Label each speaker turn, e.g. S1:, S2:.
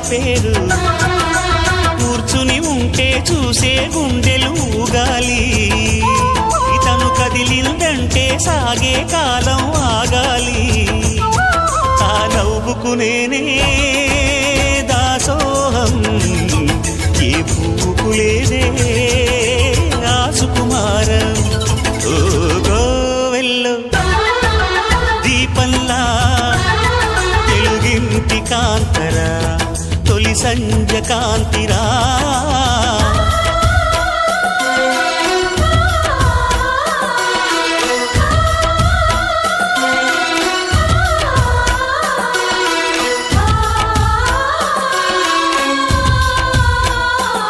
S1: పేరు కూర్చుని ఉంటే చూసే గుండెలు ఊగాలి ఇతను కదిలిందంటే సాగే కాలం ఆగాలి ఆ నవ్వుకు నేనే దాసోహం ఏ పువ్వుకు లేదే ఆ సుకుమారం ఓ గోవెల్లో దీపంలా తెలుగింటి కాంతరా తొలి సంజ కాంతిరా